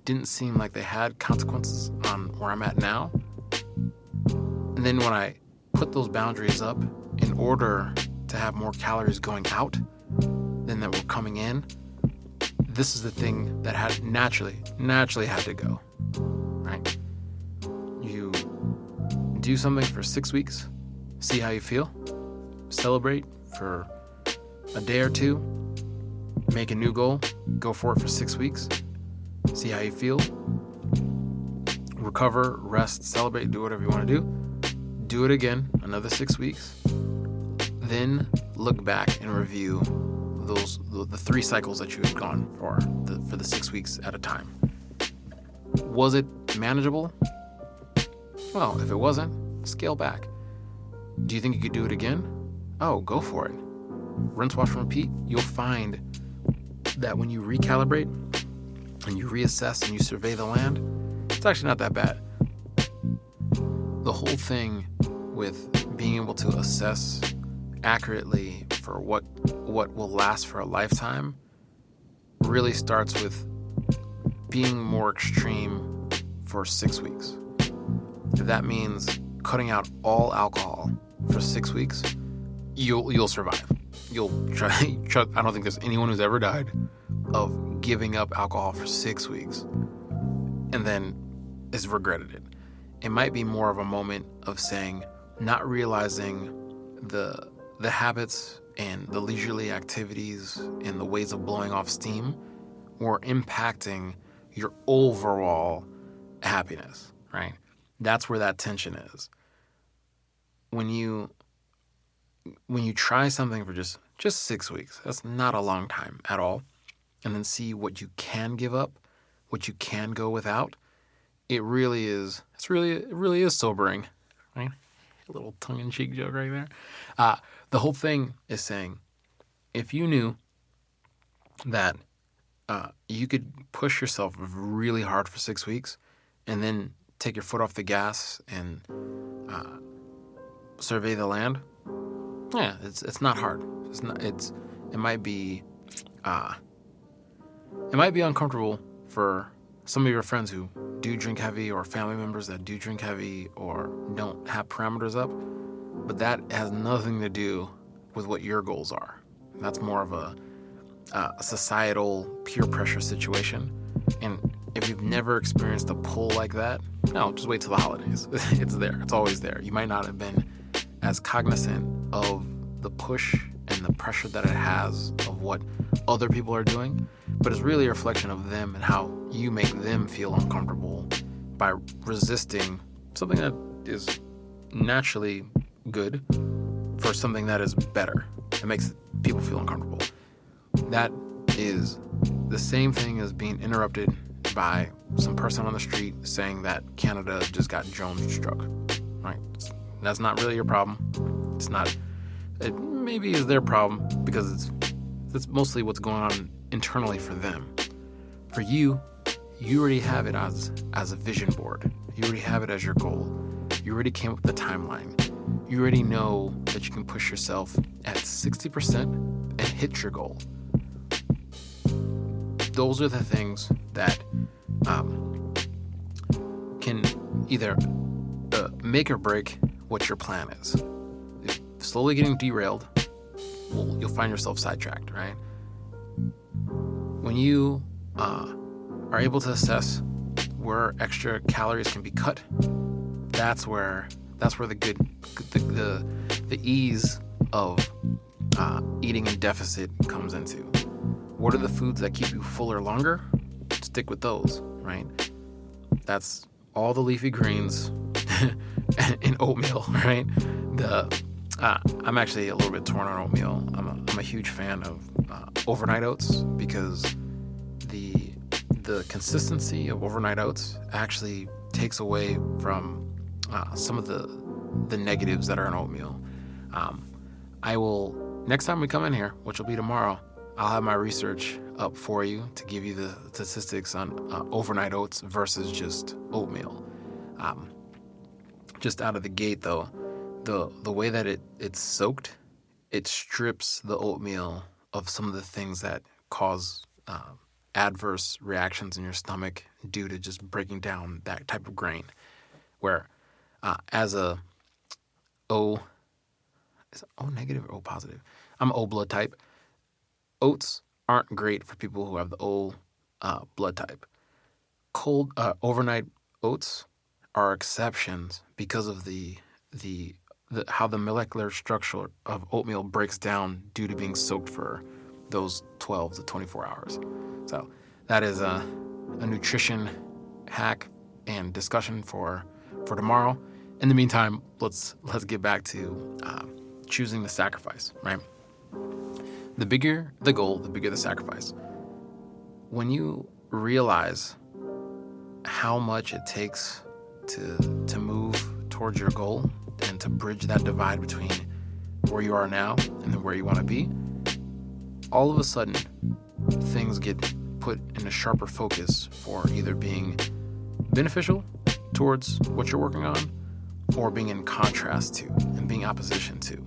didn't seem like they had consequences on where I'm at now. And then when I put those boundaries up in order to have more calories going out than that were coming in, this is the thing that had naturally had to go, right? You do something for 6 weeks, see how you feel, celebrate for a day or two, make a new goal, go for it for 6 weeks, see how you feel, recover, rest, celebrate, do whatever you want to do it again, another 6 weeks, then look back and review the 3 cycles that you had gone for the 6 weeks at a time. Was it manageable? Well, if it wasn't, scale back. Do you think you could do it again? Oh, go for it. Rinse, wash, and repeat. You'll find that when you recalibrate and you reassess and you survey the land, it's actually not that bad. The whole thing with being able to assess accurately for what will last for a lifetime really starts with being more extreme for 6 weeks. If that means cutting out all alcohol for 6 weeks, you'll survive. You'll try. I don't think there's anyone who's ever died of giving up alcohol for 6 weeks and then has regretted it. It might be more of a moment of saying, not realizing the habits and the leisurely activities and the ways of blowing off steam were impacting your overall happiness, right? That's where that tension is. When you try something for just 6 weeks, that's not a long time at all, and then see what you can give up, what you can go without, it really is sobering, right? A little tongue-in-cheek joke right there. The whole thing is saying, if you knew that you could push yourself really hard for 6 weeks and then take your foot off the gas and survey the land, yeah, it's not hard. It might be uncomfortable for some of your friends who do drink heavy, or family members that do drink heavy or don't have parameters up, but that has nothing to do with what your goals are. That's more of a societal peer pressure situation. And if you've never experienced a pull like that, no, just wait till the holidays. It's there. It's always there. You might not have been as cognizant of the push and the pressure that it has of what other people are doing, but it's really a reflection of them and how you make them feel uncomfortable by resisting something that is naturally good for something that is better. It makes people feel uncomfortable. That is the same thing as being interrupted by some person on the street saying that Canada just got Jones struck, right? That's not really your problem. It's not. It maybe is their problem because it's mostly what's going on internally for them. For you, you already have it as a vision board. You already have it as your goal. You already came up with the timeline. You already know that you can push yourself at 60% and hit your goal. Those are the things that can either make or break what your plan is. If slowly getting derailed, you'll find yourself sidetracked, right? When you are able to assess where extra calories can be cut. That's where the ease of eating in deficit comes into. What are the foods that keep you fuller longer? Stick with those, right? That's all the leafy greens and oatmeal, right? I'm actually a little bit torn on oatmeal. I'm a huge fan of overnight oats because the consistency of overnight oats actually takes away from some of the negatives that are in oatmeal. I will, next time we come in here, which will be tomorrow, I'll have my research up for you to give you the statistics on overnight oats versus just oatmeal. Just out of the gate, though, the way that it's soaked, it strips the oatmeal of some of the things that cause adverse reactions in your stomach due to just breaking down that type of grain. Where as a O negative or O positive? I'm O blood type. Oats aren't great for people who have the O blood type. Cold overnight oats are exceptions because of the how the molecular structure of oatmeal breaks down due to being soaked for those 12 to 24 hours. So that is a nutrition hack and discussion for tomorrow. In the meantime, let's get back to choosing the sacrifice, right? The bigger the goal, the bigger the sacrifice. When you realize how much it takes to move towards your goal and to bridge that divide between where you are now and then where you want to be, all of a sudden things get put in a sharper focus for either being beneficial towards what you're working on or being in contrast to and being opposition to.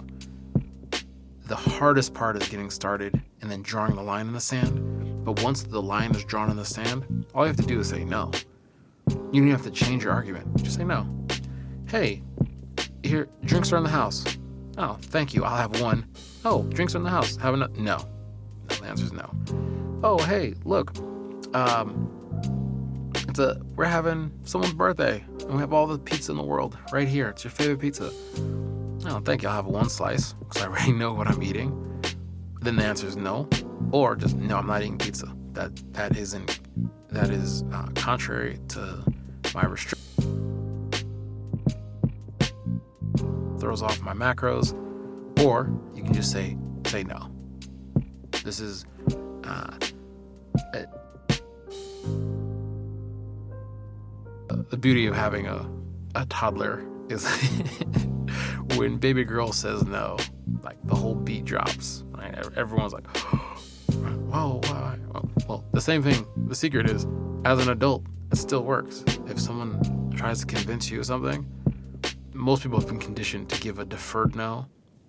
The hardest part is getting started and then drawing the line in the sand. But once the line is drawn in the sand, all you have to do is say no. You don't even have to change your argument. Just say no. Hey, here, drinks are in the house. Oh, thank you. I'll have one. Oh, drinks are in the house. Have enough? No. The answer is no. Oh, hey, look. We're having someone's birthday, and we have all the pizza in the world right here. It's your favorite pizza. Oh, thank you. I'll have one slice because I already know what I'm eating. Then the answer is no, or just no. I'm not eating pizza. That is contrary to my restriction. Throws off my macros, or you can just say no. This is the beauty of having a toddler is when baby girl says no, like the whole beat drops. Right? Everyone's like, whoa, why? Well, the same thing. The secret is, as an adult, it still works. If someone tries to convince you of something, most people have been conditioned to give a deferred no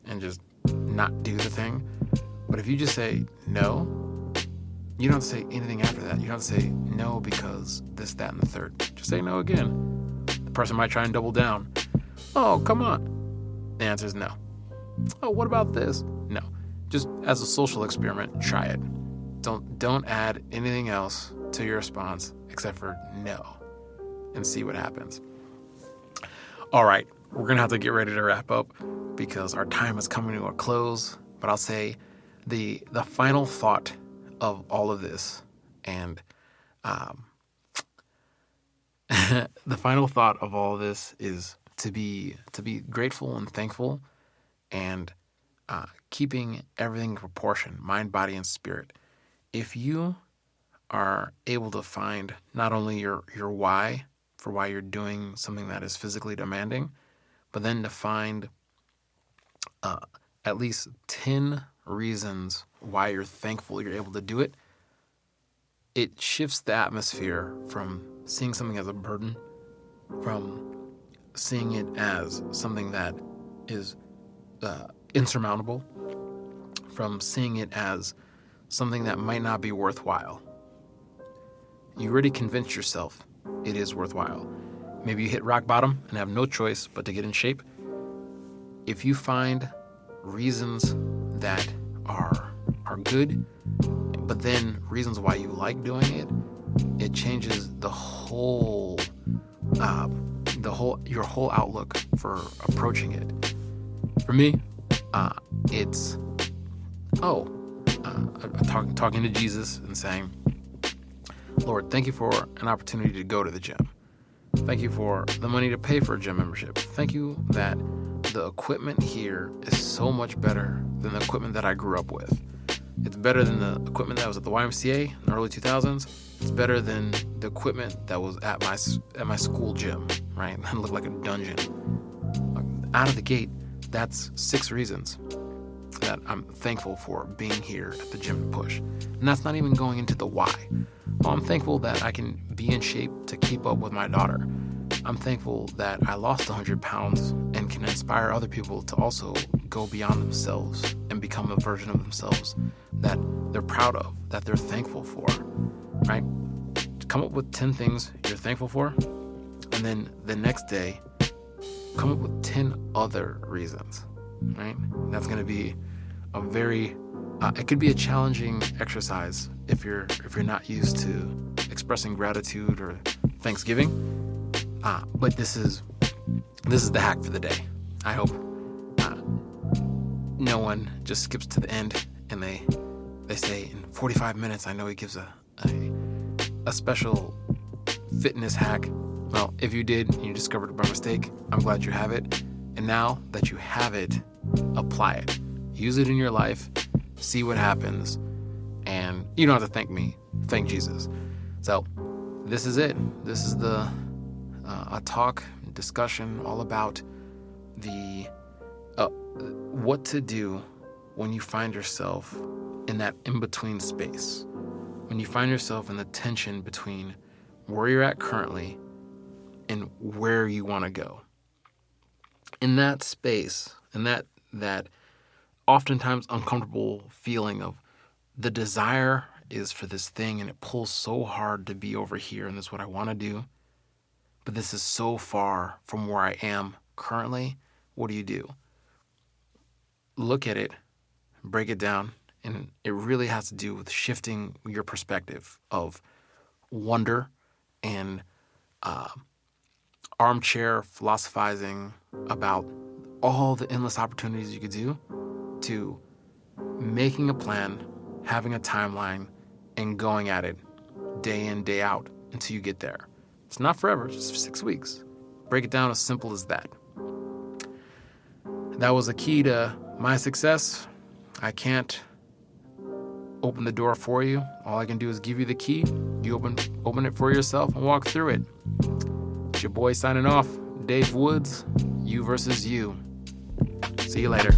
and just not do the thing. But if you just say no, you don't have to say anything after that. You don't have to say no because this, that, and the third. Just say no again. The person might try and double down. Oh, come on. The answer is no. Oh, what about this? No. Just as a social experiment, try it. Don't add anything else to your response except for no, and see what happens. All right, we're gonna have to get ready to wrap up because our time is coming to a close. But I'll say the final thought of all of this, and the final thought of all of this is to be grateful and thankful, and keeping everything in proportion, mind, body, and spirit. If you are able to find not only your why for why you're doing something that is physically demanding, but then to find at least 10 reasons why you're thankful you're able to do it, it shifts the atmosphere from seeing something as a burden, from seeing it as something that is insurmountable, from seeing it as something that might not be worthwhile. You already convinced yourself it is worthwhile. Maybe you hit rock bottom and have no choice but to get in shape. If you find reasons that are good, but then reasons why you like doing it, it changes your whole outlook for approaching it. For me, it's talking to Jesus and saying, Lord, thank you for an opportunity to go to the gym. Thank you for the money to pay for a gym membership. Thank you that the equipment here is so much better than the equipment that I grew up with. It's better than the equipment that was at the YMCA in the early 2000s. It's better than the equipment that was at my school gym, right? It looked like a dungeon. Out of the gate, that's 6 reasons that I'm thankful for being here at the gym push. And that's not even going into the why. Well, I'm thankful that I can be in shape to keep up with my daughter. I'm thankful that I lost 100 pounds and can inspire other people to also go beyond themselves and become a version of themselves that they're proud of, that they're thankful for, right? Come up with 10 things you're thankful for, and then the next day, come up with 10 other reasons, right? That's going to be a very, it could be a challenging exercise if you're not used to expressing gratitude or thanksgiving. But this is the hack for the day. I hope no one just skips to the end and they say in 45 minutes. I know he gives a special fitness hack. Well, if you did and you discovered it by mistake, I'm glad you have it. And now that you have it, apply it. Use it in your life. See what happens. And you don't have to thank me. Thank Jesus. So this is it. This is a talk, discussion all about the what to do when you find yourself in that in-between space. When you find yourself in the tension between where you're at currently and where you want to go. In that space, in that oftentimes uncomfortable feeling of the desire is for this thing and it pulls so hard to be over here and this is what I want to do, but this is so far from where I am currently. What do? Look at it, break it down, and it really has to do with shifting your perspective of wonder and armchair philosophizing about all the endless opportunities you could do to making a plan, having a timeline, and going at it day in, day out until you get there. It's not forever, just for 6 weeks. Break it down as simple as that. That was a key to my success. I can't open the door for you. All I can do is give you the key. You open it for yourself and walk through it. It's your boy signing off, Dave Woods, You versus You. See you later.